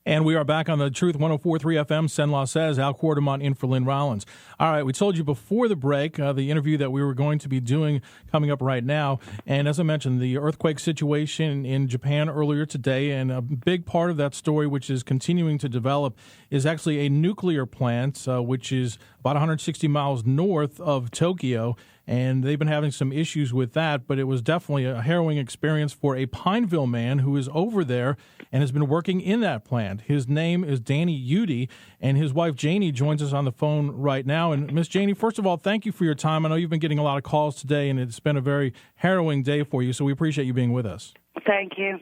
And we are back on the Truth 104.3 FM. Cenla says, Al Quartemont in for Lynn Rollins. All right, we told you before the break the interview that we were going to be doing coming up right now. And as I mentioned, the earthquake situation in Japan earlier today, and a big part of that story, which is continuing to develop, is actually a nuclear plant, which is about 160 miles north of Tokyo. And they've been having some issues with that, but it was definitely a harrowing experience for a Pineville man who is over there and has been working in that plant. His name is Janie Eudy, and his wife Janie joins us on the phone right now. And Miss Janie, first of all, thank you for your time. I know you've been getting a lot of calls today, and it's been a very harrowing day for you, so we appreciate you being with us. Thank you.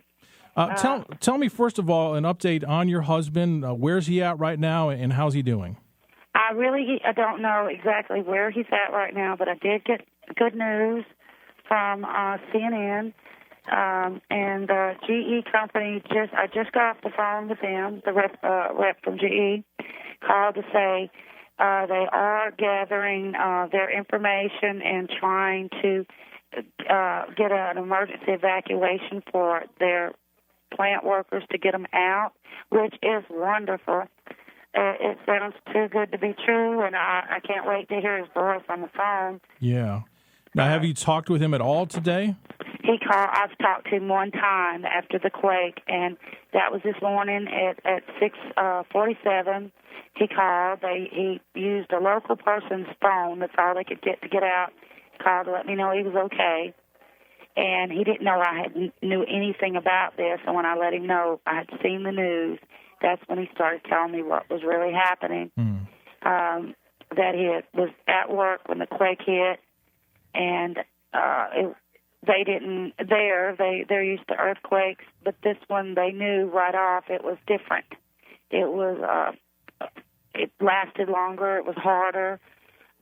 Tell me, first of all, an update on your husband. Where's he at right now, and how's he doing? I don't know exactly where he's at right now, but I did get good news from CNN and the GE company. I just got off the phone with them. The rep from GE called to say they are gathering their information and trying to get an emergency evacuation for their plant workers to get them out, which is wonderful. It sounds too good to be true, and I can't wait to hear his voice on the phone. Yeah. Now, have you talked with him at all today? I've talked to him one time after the quake, and that was this morning at 6:47. He called. He used a local person's phone. That's all they could get to get out. Called to let me know he was okay. And he didn't know I knew anything about this, and when I let him know I had seen the news, that's when he started telling me what was really happening. That he was at work when the quake hit, and they're used to earthquakes, but this one they knew right off it was different. It lasted longer. It was harder.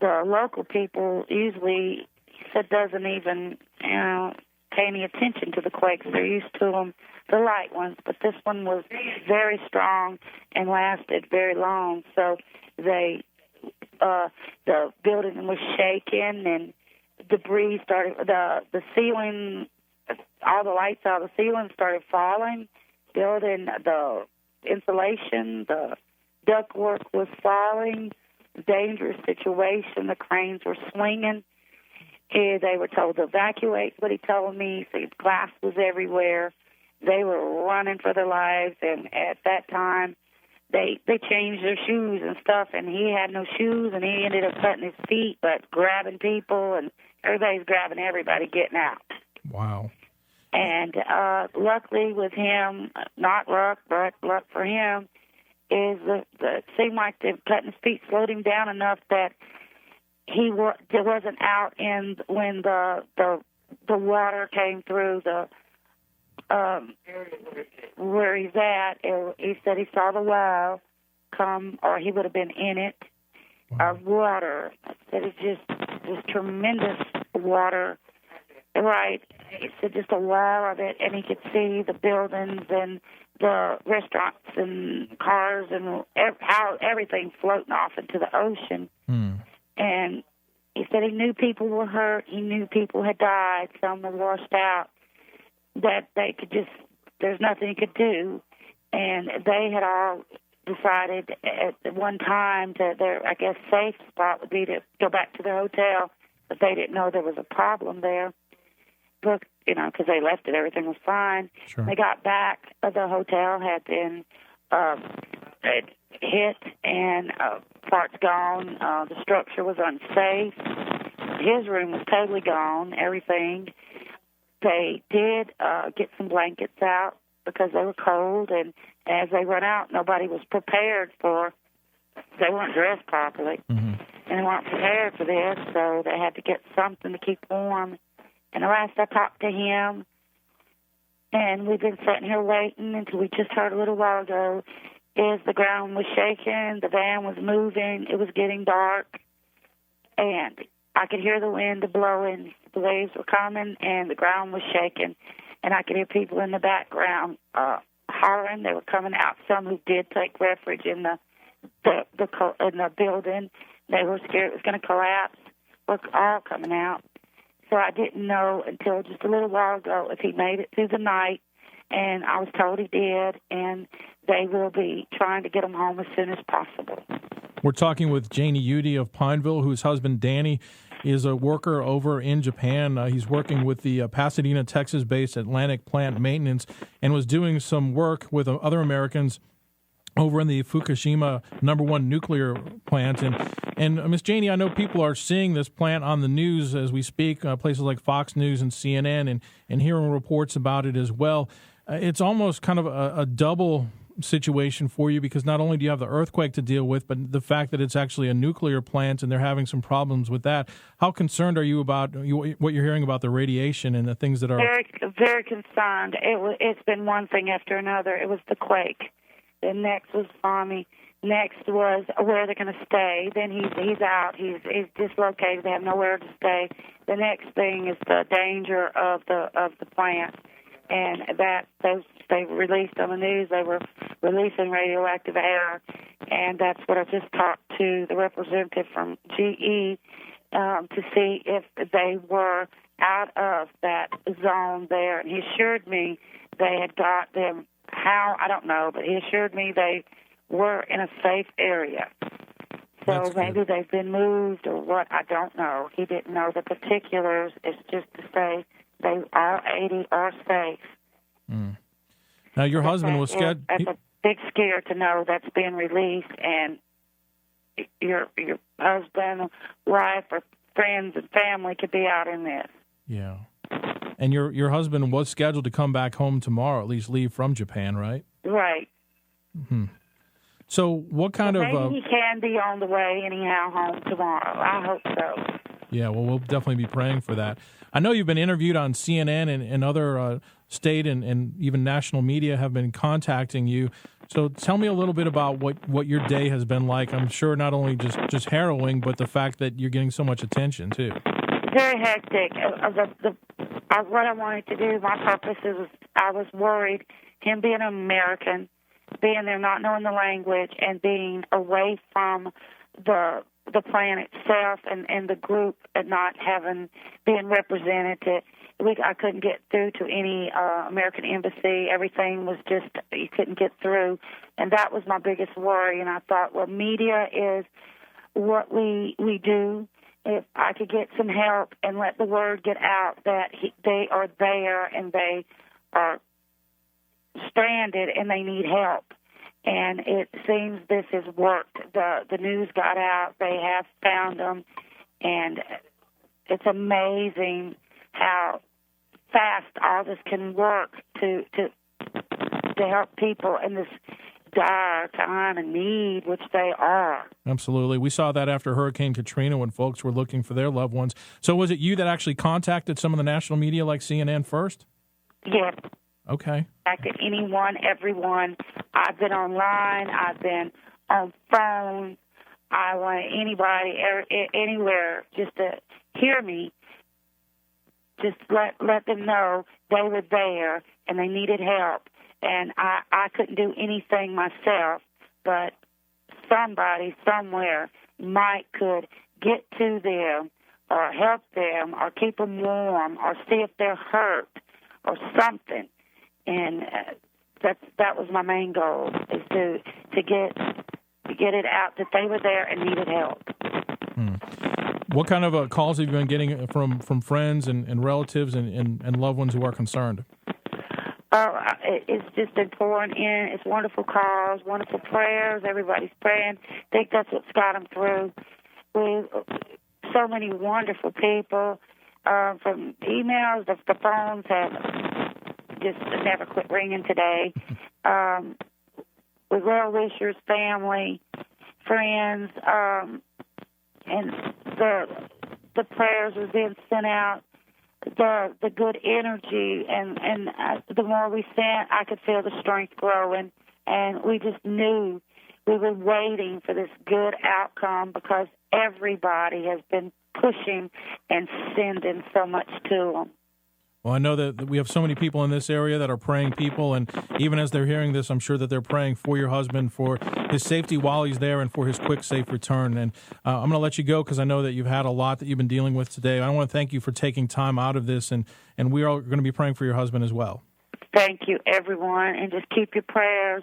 The local people usually, he said, doesn't even pay any attention to the quakes. They're used to them, the light ones, but this one was very strong and lasted very long. So the building was shaking and debris started. The ceiling, all the lights out of the ceiling started falling. Building, the insulation, the ductwork was falling. Dangerous situation. The cranes were swinging. They were told to evacuate, what he told me. So glass was everywhere. They were running for their lives, and at that time, they changed their shoes and stuff, and he had no shoes, and he ended up cutting his feet, but grabbing people, and everybody's grabbing everybody getting out. Wow. And luckily with him, not luck, but luck for him, is it seemed like the cutting his feet slowed him down enough that he wasn't out in when the water came through the where he's at. He said he saw the wall come, or he would have been in it. Wow. Of water. I said it's just tremendous water. Right. He said just a wall of it, and he could see the buildings and the restaurants and cars and how everything floating off into the ocean. And he said he knew people were hurt. He knew people had died. Some were washed out. That they could there's nothing he could do. And they had all decided at one time that their, I guess, safe spot would be to go back to the hotel, but they didn't know there was a problem there. But, because they left it, everything was fine. Sure. They got back, the hotel had been hit and parts gone. The structure was unsafe. His room was totally gone, everything. They did get some blankets out because they were cold, and as they went out, nobody was prepared they weren't dressed properly, and they weren't prepared for this, so they had to get something to keep warm. And the last I talked to him, and we've been sitting here waiting until we just heard a little while ago, is the ground was shaking, the van was moving, it was getting dark, and I could hear the wind blowing, the waves were coming, and the ground was shaking, and I could hear people in the background hollering. They were coming out. Some who did take refuge in the building. They were scared it was going to collapse. Were all coming out. So I didn't know until just a little while ago if he made it through the night and I was told he did, and they will be trying to get him home as soon as possible. We're talking with Janie Eudy of Pineville, whose husband Danny is a worker over in Japan. He's working with the Pasadena, Texas-based Atlantic Plant Maintenance and was doing some work with other Americans over in the Fukushima No. 1 nuclear plant. And Miss Janie, I know people are seeing this plant on the news as we speak, places like Fox News and CNN, and hearing reports about it as well. It's almost kind of a double situation for you, because not only do you have the earthquake to deal with, but the fact that it's actually a nuclear plant and they're having some problems with that. How concerned are you about what you're hearing about the radiation and the things that are... Very, very concerned. It's been one thing after another. It was the quake. Then next was tsunami. Next was where they're going to stay. Then he's out. He's dislocated. They have nowhere to stay. The next thing is the danger of the plant, and they released on the news. They were releasing radioactive air, and that's what I just talked to the representative from GE to see if they were out of that zone there. And he assured me they had got them. How, I don't know, but he assured me they were in a safe area. So maybe they've been moved or what, I don't know. He didn't know the particulars. It's just to say they all 80 are safe. Mm. Now, your husband was scared. That's a big scare to know that's being released, and your husband, wife, or friends and family could be out in this. Yeah. And your husband was scheduled to come back home tomorrow, at least leave from Japan, right? Right. Mm-hmm. So what kind of... Maybe he can be on the way anyhow home tomorrow. I hope so. Yeah, well, we'll definitely be praying for that. I know you've been interviewed on CNN and other state and even national media have been contacting you. So tell me a little bit about what your day has been like. I'm sure not only just harrowing, but the fact that you're getting so much attention, too. Very hectic. What I wanted to do, my purpose is, I was worried, him being an American, being there, not knowing the language, and being away from the plan itself and the group, and not being represented. I couldn't get through to any American embassy. Everything was just, you couldn't get through, and that was my biggest worry. And I thought, well, media is what we do. If I could get some help and let the word get out that they are there and they are stranded and they need help. And it seems this has worked. The news got out. They have found them. And it's amazing how fast all this can work to help people in this dire time and need, which they are. Absolutely. We saw that after Hurricane Katrina when folks were looking for their loved ones. So was it you that actually contacted some of the national media like CNN first? Yes. Okay. Contacted anyone, everyone. I've been online. I've been on phone. I want anybody, anywhere, just to hear me. Just let them know they were there and they needed help. And I couldn't do anything myself, but somebody somewhere could get to them or help them or keep them warm or see if they're hurt or something. And that was my main goal, is to get it out that they were there and needed help. What kind of calls have you been getting from friends and relatives and loved ones who are concerned? It's just been pouring in. It's wonderful calls, wonderful prayers. Everybody's praying. I think that's what's got them through. So many wonderful people. From emails, the phones have just never quit ringing today. With well-wishers, family, friends, and the prayers are being sent out. The good energy, and the more we sent, I could feel the strength growing, and we just knew we were waiting for this good outcome because everybody has been pushing and sending so much to them. Well, I know that we have so many people in this area that are praying people, and even as they're hearing this, I'm sure that they're praying for your husband, for his safety while he's there, and for his quick, safe return. And I'm going to let you go because I know that you've had a lot that you've been dealing with today. I want to thank you for taking time out of this, and we are going to be praying for your husband as well. Thank you, everyone, and just keep your prayers